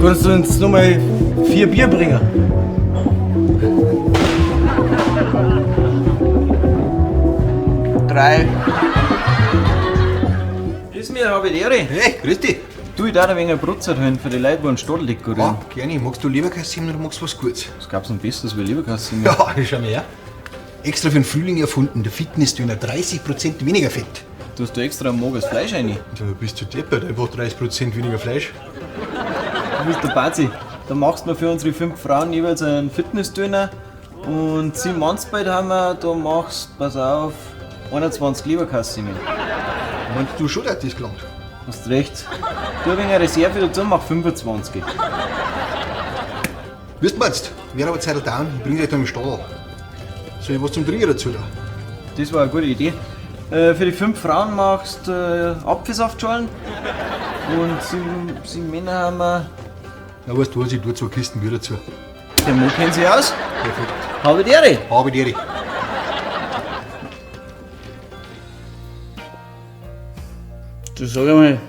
Kannst du uns nochmal 4 Bier bringen? Drei. Grüß mich, habe ich die Ehre. Hey, grüß dich. Du, ich darf ein wenig Brotzeit holen für die Leute, die einen Stadel dekorieren. Ja, gerne. Magst du Leberkassien oder magst du was Gutes? Was gab's denn Besseres wie Leberkassien? Ja, schau mal her. Extra für den Frühling erfunden, der Fitnessdöner, 30% weniger Fett. Du hast da extra ein mageres Fleisch rein. Da bist du deppert, einfach 30% weniger Fleisch. Du bist der Bazi. Da machst du noch für unsere 5 Frauen jeweils einen Fitnessdöner. Und 7 Mannsbeit haben wir, da machst, pass auf, 21 Leberkassien. Meinst du schon, dass das gelangt? Hast recht. Tu ein wenig Reserve dazu, mach 25. Wisst ihr jetzt? Wäre aber Zeit down, ich bring euch da im Stall. Soll ich was zum Trinken dazu da? Das war eine gute Idee. Für die 5 Frauen machst du Apfelsaftschalen. Und 7 Männer haben wir. Ja, weißt du was, ich tue 2 Kisten Bier dazu. Der Mo kennt sich aus. Perfekt. Habe die Ehre. Habe die Ehre. Du sag einmal,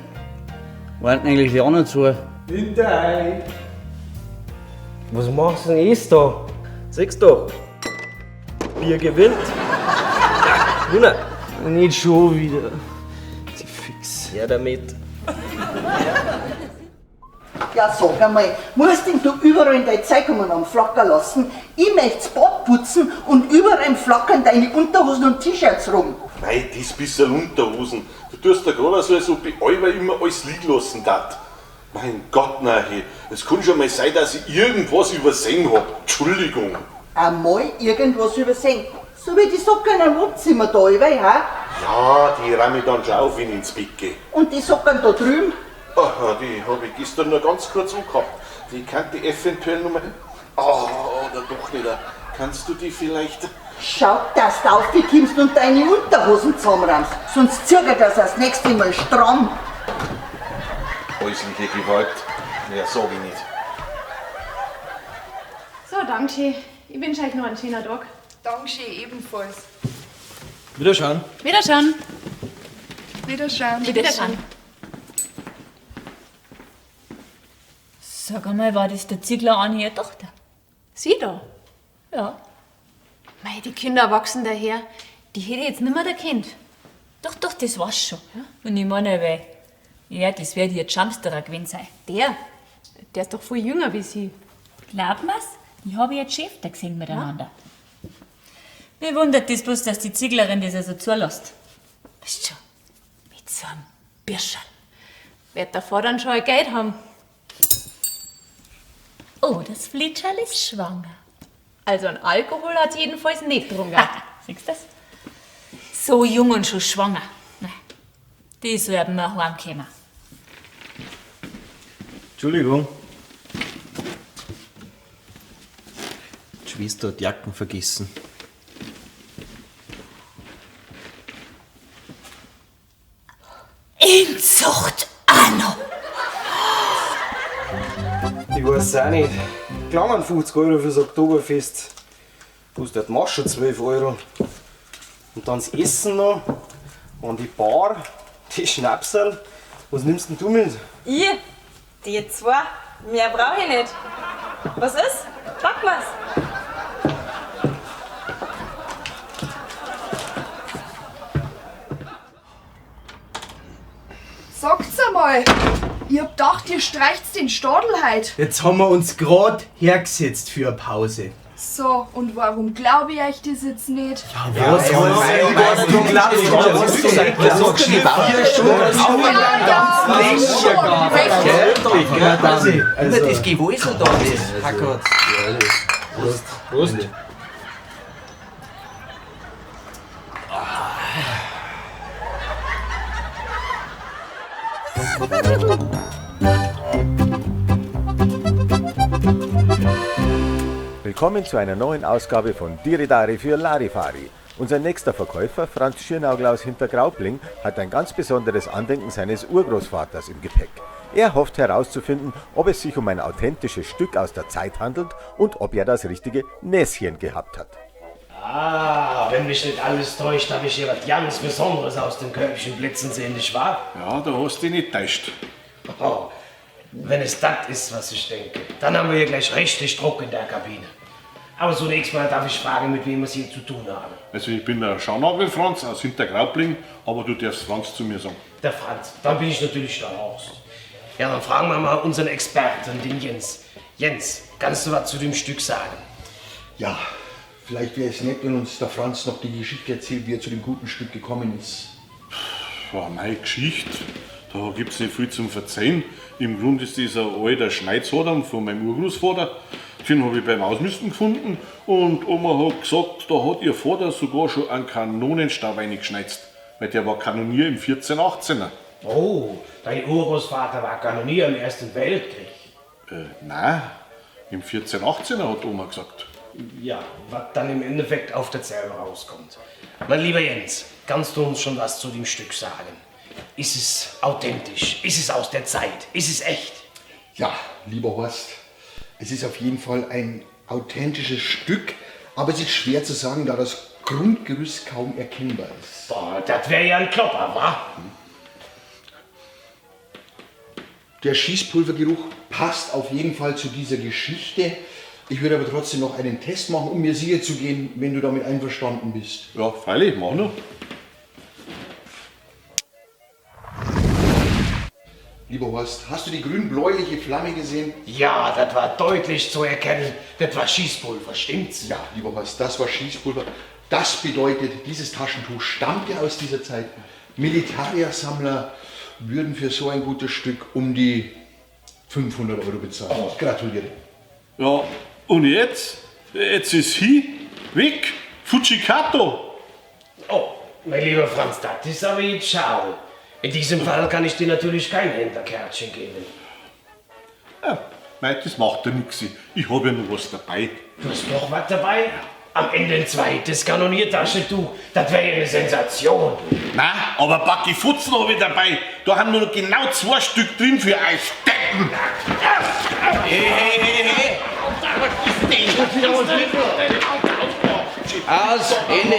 warten eigentlich die anderen zu? Hinterei! Was machst du denn jetzt da? Siehst du? Bier gewinnt. Wunner. Nicht schon wieder. Die Fix. Ja, damit. Ja, sag einmal, musst denn du überall in deine Zeitungen am Flacker lassen? Ich möcht's Bad putzen und überall flackern deine Unterhosen und T-Shirts rum. Nein, das bisschen Unterhosen. Du tust da gerade so, als ob ich allweil immer alles liegen lassen darf. Mein Gott, nein, es kann schon mal sein, dass ich irgendwas übersehen hab. Entschuldigung. Einmal irgendwas übersehen. So wie die Socken im Wohnzimmer da, allweil, ha? Ja, die ramme ich dann schon auf, wenn ich ins Bett gehe. Und die Socken da drüben? Aha, die habe ich gestern nur ganz kurz angehabt. Die kann die eventuell noch mal... oder doch nicht. Kannst du die vielleicht... Schau, dass du aufkommst und deine Unterhosen zusammenrammst. Sonst zieh ich das nächste Mal stramm. Häusliche Gewalt? Ja, sag ich nicht. So, danke. Ich wünsche euch noch einen schönen Tag. Dankeschön, ebenfalls. Wiederschauen. Wiederschauen. Wiederschauen. Wiederschauen. Sag einmal, war das der Ziegler an ihre Tochter? Sie da? Ja. Mei, die Kinder wachsen daher. Die hätte ich jetzt nimmer erkannt. Doch, das war's schon. Ja? Und ich meine, weil, ja, das wird ihr Jumpsterer gewesen sein. Der ist doch viel jünger wie sie. Glaubt mir's? Ich habe jetzt Schäfter gesehen miteinander. Ja. Mich wundert das bloß, dass die Zieglerin das also zulässt. Weißt schon, mit so einem Birscherl. Wird der Vater dann schon ein Geld haben. Oh, das Flitscherl ist schwanger. Also an Alkohol hat sie jedenfalls nicht getrunken. Siehst du das? So jung und schon schwanger. Nein, die soll eben mal heimkommen. Entschuldigung. Die Schwester hat die Jacken vergessen. Inzucht Anno! Ich weiß auch nicht. Klangen 50 € fürs Oktoberfest. Kostet die Masche 12 €. Und dann das Essen noch. Und die Bar, die Schnapsal. Was nimmst denn du mit? Ich? Die 2? Mehr brauche ich nicht. Was ist? Pack was. Sagt's einmal. Ich hab gedacht, ihr streicht's den Stadel heut. Jetzt haben wir uns grad hergesetzt für eine Pause. So, und warum glaube ich euch das jetzt nicht? Was du Das Gewusel da ist. Hackert. Prost. Prost. Willkommen zu einer neuen Ausgabe von Diridari für Larifari. Unser nächster Verkäufer, Franz Schirnaugl aus Hintergraubling, hat ein ganz besonderes Andenken seines Urgroßvaters im Gepäck. Er hofft herauszufinden, ob es sich um ein authentisches Stück aus der Zeit handelt und ob er das richtige Näschen gehabt hat. Ah, wenn mich nicht alles täuscht, habe ich hier was ganz Besonderes aus dem Körbchen blitzen sehen, nicht wahr? Ja, da hast du dich nicht täuscht. Oh, wenn es das ist, was ich denke, dann haben wir hier gleich richtig Druck in der Kabine. Aber zunächst mal darf ich fragen, mit wem wir es hier zu tun haben. Also ich bin der Schaunagel Franz aus Hintergraubling, aber du darfst Franz zu mir sagen. Der Franz, dann bin ich natürlich der Horst. Ja, dann fragen wir mal unseren Experten, den Jens. Jens, kannst du was zu dem Stück sagen? Ja, vielleicht wäre es nett, wenn uns der Franz noch die Geschichte erzählt, wie er zu dem guten Stück gekommen ist. Ja, meine Geschichte, da gibt es nicht viel zum Verzeihen. Im Grunde ist das ein alter Schneidsadam von meinem Urgroßvater. Den habe ich beim Ausmisten gefunden und Oma hat gesagt, da hat ihr Vater sogar schon einen Kanonenstab reingeschneizt, weil der war Kanonier im 1418er. Oh, dein Urgroßvater war Kanonier im Ersten Weltkrieg. Nein, im 1418er hat Oma gesagt. Ja, was dann im Endeffekt auf der Zerbe rauskommt. Mein lieber Jens, kannst du uns schon was zu dem Stück sagen? Ist es authentisch? Ist es aus der Zeit? Ist es echt? Ja, lieber Horst, es ist auf jeden Fall ein authentisches Stück, aber es ist schwer zu sagen, da das Grundgerüst kaum erkennbar ist. Boah, das wäre ja ein Klopper, wa? Der Schießpulvergeruch passt auf jeden Fall zu dieser Geschichte. Ich würde aber trotzdem noch einen Test machen, um mir sicher zu gehen, wenn du damit einverstanden bist. Ja, freilich, mach nur. Lieber Horst, hast du die grün-bläuliche Flamme gesehen? Ja, das war deutlich zu erkennen. Das war Schießpulver, stimmt's? Ja, lieber Horst, das war Schießpulver. Das bedeutet, dieses Taschentuch stammt ja aus dieser Zeit. Militärsammler würden für so ein gutes Stück um die 500 € bezahlen. Oh. Gratuliere. Ja, und jetzt? Jetzt ist sie weg. Fujikato. Oh, mein lieber Franz, das ist aber jetzt schade. In diesem Fall kann ich dir natürlich kein Händlerkärtchen geben. Ja, nein, das macht ja nichts. Ich habe ja noch was dabei. Du hast noch was dabei? Am Ende ein zweites Kanoniertaschentuch. Das wäre ja eine Sensation. Nein, aber Backi Futzen habe ich dabei. Da haben nur noch genau 2 Stück drin für euch Deppen. Hey. Aus, Ende.